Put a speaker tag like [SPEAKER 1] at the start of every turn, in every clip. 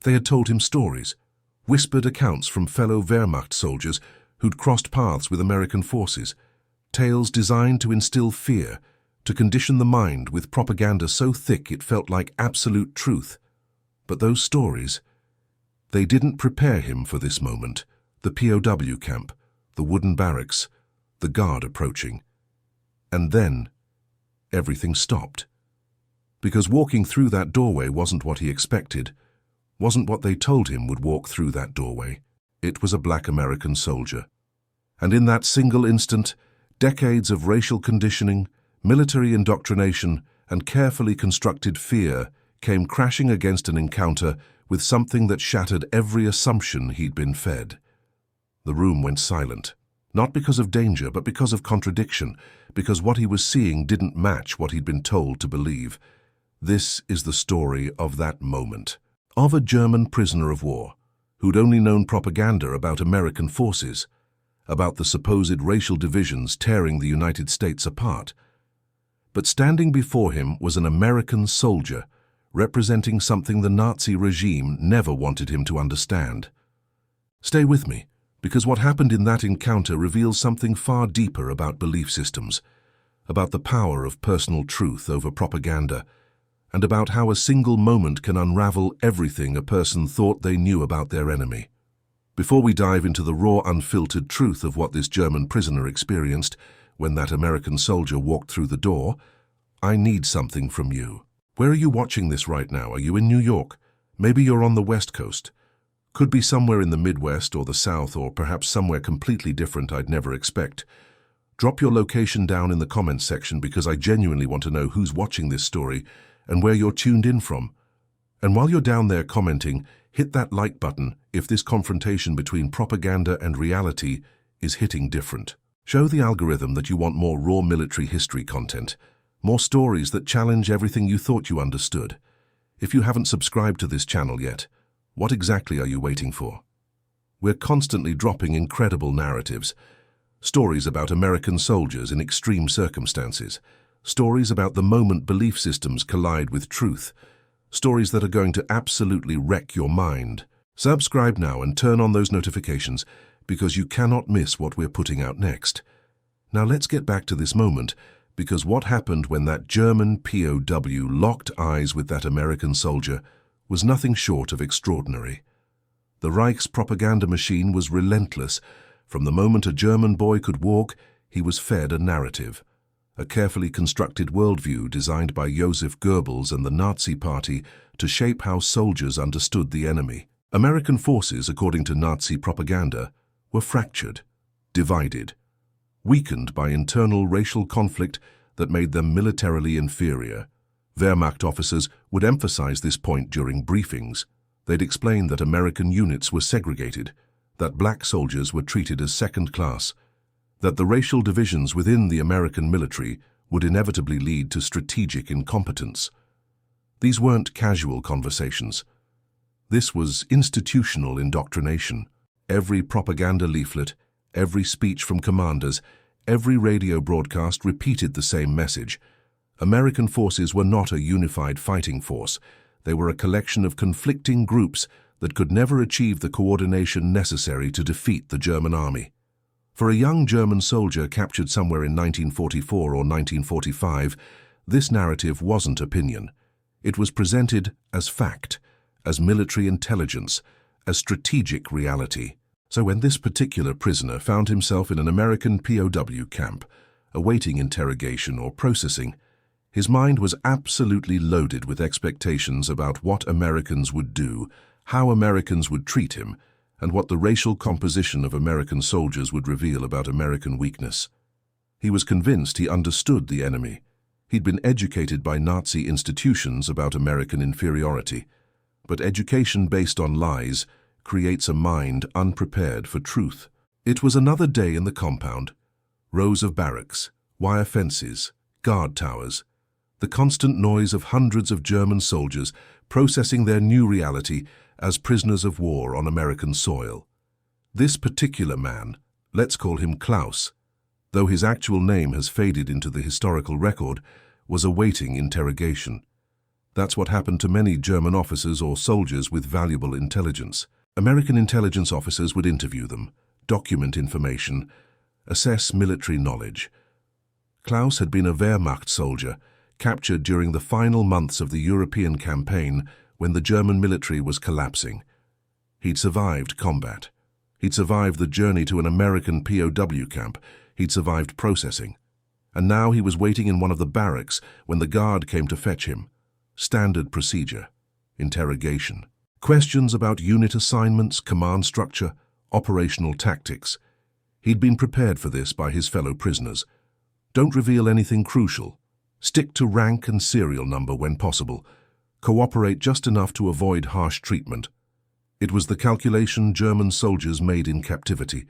[SPEAKER 1] They had told him stories, whispered accounts from fellow Wehrmacht soldiers who'd crossed paths with American forces, tales designed to instill fear, to condition the mind with propaganda so thick it felt like absolute truth. But those stories, they didn't prepare him for this moment, the POW camp, the wooden barracks, the guard approaching. And then, everything stopped. Because walking through that doorway wasn't what he expected, wasn't what they told him would walk through that doorway. It was a black American soldier. And in that single instant, decades of racial conditioning, military indoctrination, and carefully constructed fear came crashing against an encounter with something that shattered every assumption he'd been fed. The room went silent, not because of danger, but because of contradiction, because what he was seeing didn't match what he'd been told to believe. This is the story of that moment, of a German prisoner of war who'd only known propaganda about American forces, about the supposed racial divisions tearing the United States apart. But standing before him was an American soldier, representing something the Nazi regime never wanted him to understand. Stay with me, because what happened in that encounter reveals something far deeper about belief systems, about the power of personal truth over propaganda, and about how a single moment can unravel everything a person thought they knew about their enemy. Before we dive into the raw, unfiltered truth of what this German prisoner experienced when that American soldier walked through the door, I need something from you. Where are you watching this right now? Are you in New York? Maybe you're on the West Coast. Could be somewhere in the Midwest or the South, or perhaps somewhere completely different I'd never expect. Drop your location down in the comments section, because I genuinely want to know who's watching this story and where you're tuned in from. And while you're down there commenting, hit that like button if this confrontation between propaganda and reality is hitting different. Show the algorithm that you want more raw military history content, more stories that challenge everything you thought you understood. If you haven't subscribed to this channel yet, what exactly are you waiting for? We're constantly dropping incredible narratives, stories about American soldiers in extreme circumstances, stories about the moment belief systems collide with truth, stories that are going to absolutely wreck your mind. Subscribe now and turn on those notifications, because you cannot miss what we're putting out next. Now let's get back to this moment, because what happened when that German POW locked eyes with that American soldier was nothing short of extraordinary. The Reich's propaganda machine was relentless. From the moment a German boy could walk, he was fed a narrative, a carefully constructed worldview designed by Joseph Goebbels and the Nazi Party to shape how soldiers understood the enemy. American forces, according to Nazi propaganda, were fractured, divided, weakened by internal racial conflict that made them militarily inferior. Wehrmacht officers would emphasize this point during briefings. They'd explain that American units were segregated, that black soldiers were treated as second class, that the racial divisions within the American military would inevitably lead to strategic incompetence. These weren't casual conversations. This was institutional indoctrination. Every propaganda leaflet, every speech from commanders, every radio broadcast repeated the same message. American forces were not a unified fighting force. They were a collection of conflicting groups that could never achieve the coordination necessary to defeat the German army. For a young German soldier captured somewhere in 1944 or 1945, this narrative wasn't opinion. It was presented as fact, as military intelligence, as strategic reality. So when this particular prisoner found himself in an American POW camp, awaiting interrogation or processing, his mind was absolutely loaded with expectations about what Americans would do, how Americans would treat him, and what the racial composition of American soldiers would reveal about American weakness. He was convinced he understood the enemy. He'd been educated by Nazi institutions about American inferiority. But education based on lies creates a mind unprepared for truth. It was another day in the compound. Rows of barracks, wire fences, guard towers, the constant noise of hundreds of German soldiers processing their new reality as prisoners of war on American soil. This particular man, let's call him Klaus, though his actual name has faded into the historical record, was awaiting interrogation. That's what happened to many German officers or soldiers with valuable intelligence. American intelligence officers would interview them, document information, assess military knowledge. Klaus had been a Wehrmacht soldier, captured during the final months of the European campaign when the German military was collapsing. He'd survived combat. He'd survived the journey to an American POW camp. He'd survived processing. And now he was waiting in one of the barracks when the guard came to fetch him. Standard procedure. Interrogation. Questions about unit assignments, command structure, operational tactics. He'd been prepared for this by his fellow prisoners. Don't reveal anything crucial. Stick to rank and serial number when possible. Cooperate just enough to avoid harsh treatment. It was the calculation German soldiers made in captivity.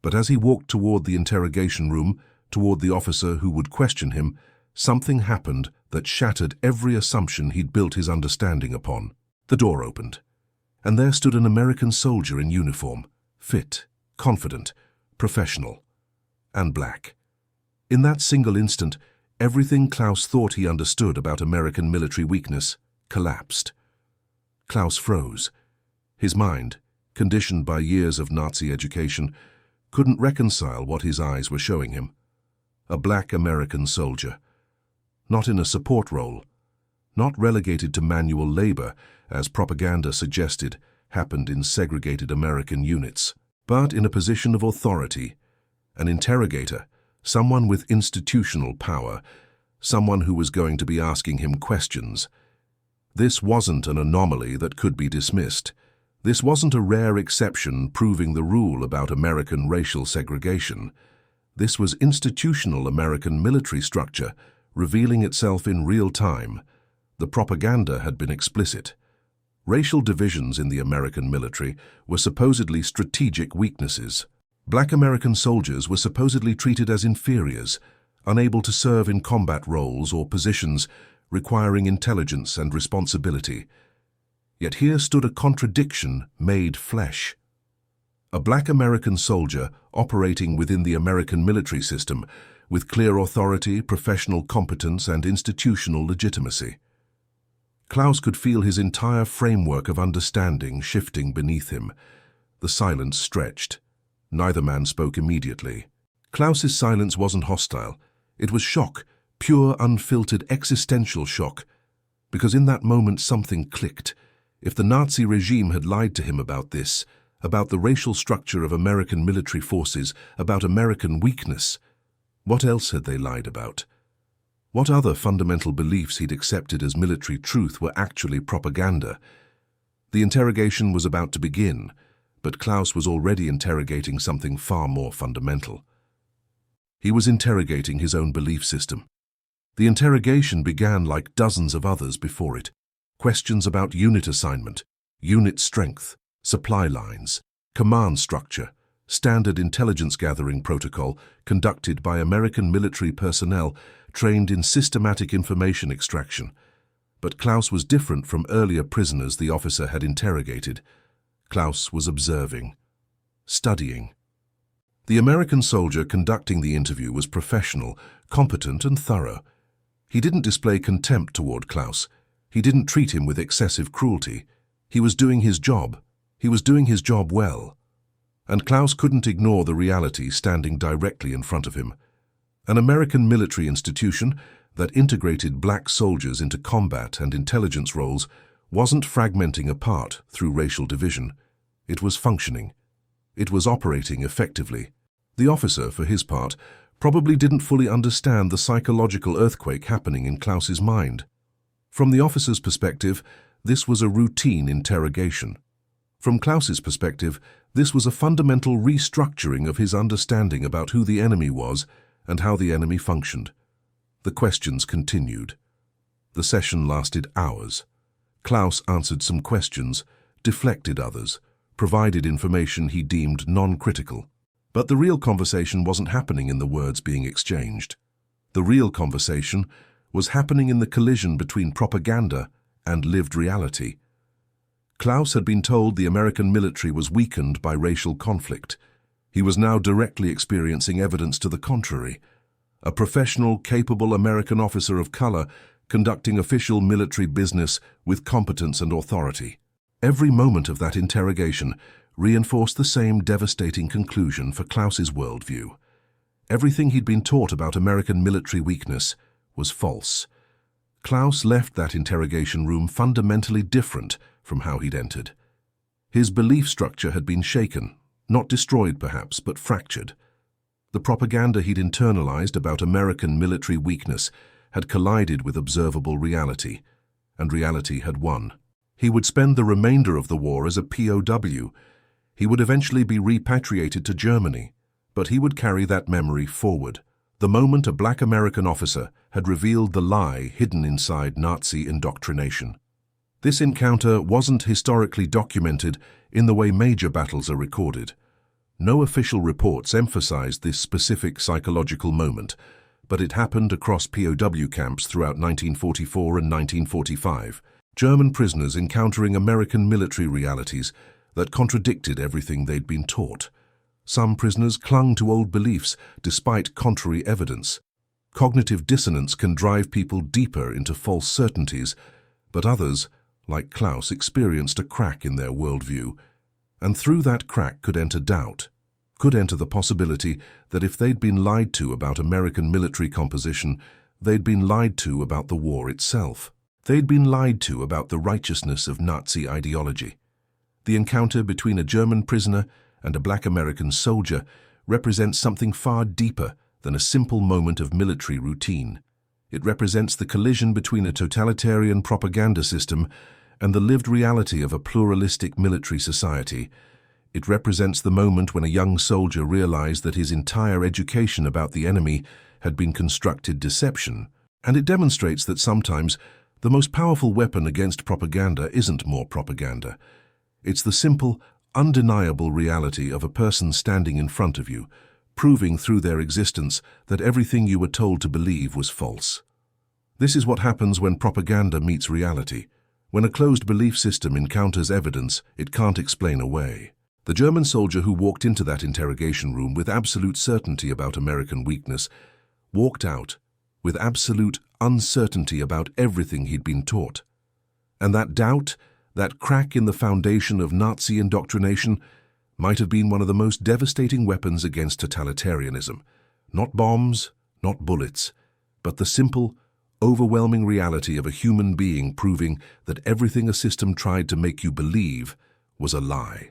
[SPEAKER 1] But as he walked toward the interrogation room, toward the officer who would question him, something happened that shattered every assumption he'd built his understanding upon. The door opened, and there stood an American soldier in uniform, fit, confident, professional, and black. In that single instant, everything Klaus thought he understood about American military weakness collapsed. Klaus froze. His mind, conditioned by years of Nazi education, couldn't reconcile what his eyes were showing him. A black American soldier. Not in a support role. Not relegated to manual labor, as propaganda suggested happened in segregated American units, but in a position of authority. An interrogator, someone with institutional power, someone who was going to be asking him questions. This wasn't an anomaly that could be dismissed. This wasn't a rare exception proving the rule about American racial segregation. This was institutional American military structure, revealing itself in real time. The propaganda had been explicit. Racial divisions in the American military were supposedly strategic weaknesses. Black American soldiers were supposedly treated as inferiors, unable to serve in combat roles or positions requiring intelligence and responsibility. Yet here stood a contradiction made flesh. A black American soldier operating within the American military system with clear authority, professional competence, and institutional legitimacy. Klaus could feel his entire framework of understanding shifting beneath him. The silence stretched. Neither man spoke immediately. Klaus's silence wasn't hostile. It was shock, pure, unfiltered, existential shock. Because in that moment something clicked. If the Nazi regime had lied to him about this, about the racial structure of American military forces, about American weakness, what else had they lied about? What other fundamental beliefs he'd accepted as military truth were actually propaganda? The interrogation was about to begin, but Klaus was already interrogating something far more fundamental. He was interrogating his own belief system. The interrogation began like dozens of others before it. Questions about unit assignment, unit strength, supply lines, command structure, standard intelligence gathering protocol conducted by American military personnel trained in systematic information extraction. But Klaus was different from earlier prisoners the officer had interrogated. Klaus was observing, studying. The American soldier conducting the interview was professional, competent, and thorough. He didn't display contempt toward Klaus. He didn't treat him with excessive cruelty. He was doing his job. He was doing his job well. And Klaus couldn't ignore the reality standing directly in front of him. An American military institution that integrated black soldiers into combat and intelligence roles wasn't fragmenting apart through racial division. It was functioning. It was operating effectively. The officer, for his part, probably didn't fully understand the psychological earthquake happening in Klaus's mind. From the officer's perspective, this was a routine interrogation. From Klaus's perspective, this was a fundamental restructuring of his understanding about who the enemy was and how the enemy functioned. The questions continued. The session lasted hours. Klaus answered some questions, deflected others, provided information he deemed non-critical. But the real conversation wasn't happening in the words being exchanged. The real conversation was happening in the collision between propaganda and lived reality. Klaus had been told the American military was weakened by racial conflict. He was now directly experiencing evidence to the contrary. A professional, capable American officer of color conducting official military business with competence and authority. Every moment of that interrogation reinforced the same devastating conclusion for Klaus's worldview. Everything he'd been taught about American military weakness was false. Klaus left that interrogation room fundamentally different from how he'd entered. His belief structure had been shaken, not destroyed perhaps, but fractured. The propaganda he'd internalized about American military weakness had collided with observable reality, and reality had won. He would spend the remainder of the war as a POW. He would eventually be repatriated to Germany, but he would carry that memory forward. The moment a black American officer had revealed the lie hidden inside Nazi indoctrination. This encounter wasn't historically documented in the way major battles are recorded. No official reports emphasized this specific psychological moment, but it happened across POW camps throughout 1944 and 1945. German prisoners encountering American military realities that contradicted everything they'd been taught. Some prisoners clung to old beliefs despite contrary evidence. Cognitive dissonance can drive people deeper into false certainties, but others, like Klaus, experienced a crack in their worldview, and through that crack could enter doubt, could enter the possibility that if they'd been lied to about American military composition, they'd been lied to about the war itself. They'd been lied to about the righteousness of Nazi ideology. The encounter between a German prisoner and a black American soldier represents something far deeper than a simple moment of military routine. It represents the collision between a totalitarian propaganda system and the lived reality of a pluralistic military society. It represents the moment when a young soldier realized that his entire education about the enemy had been constructed deception, and it demonstrates that sometimes the most powerful weapon against propaganda isn't more propaganda. It's the simple, undeniable reality of a person standing in front of you, proving through their existence that everything you were told to believe was false. This is what happens when propaganda meets reality. When a closed belief system encounters evidence it can't explain away. The German soldier who walked into that interrogation room with absolute certainty about American weakness walked out with absolute uncertainty about everything he'd been taught. And that doubt, that crack in the foundation of Nazi indoctrination, might have been one of the most devastating weapons against totalitarianism. Not bombs, not bullets, but the simple, overwhelming reality of a human being proving that everything a system tried to make you believe was a lie.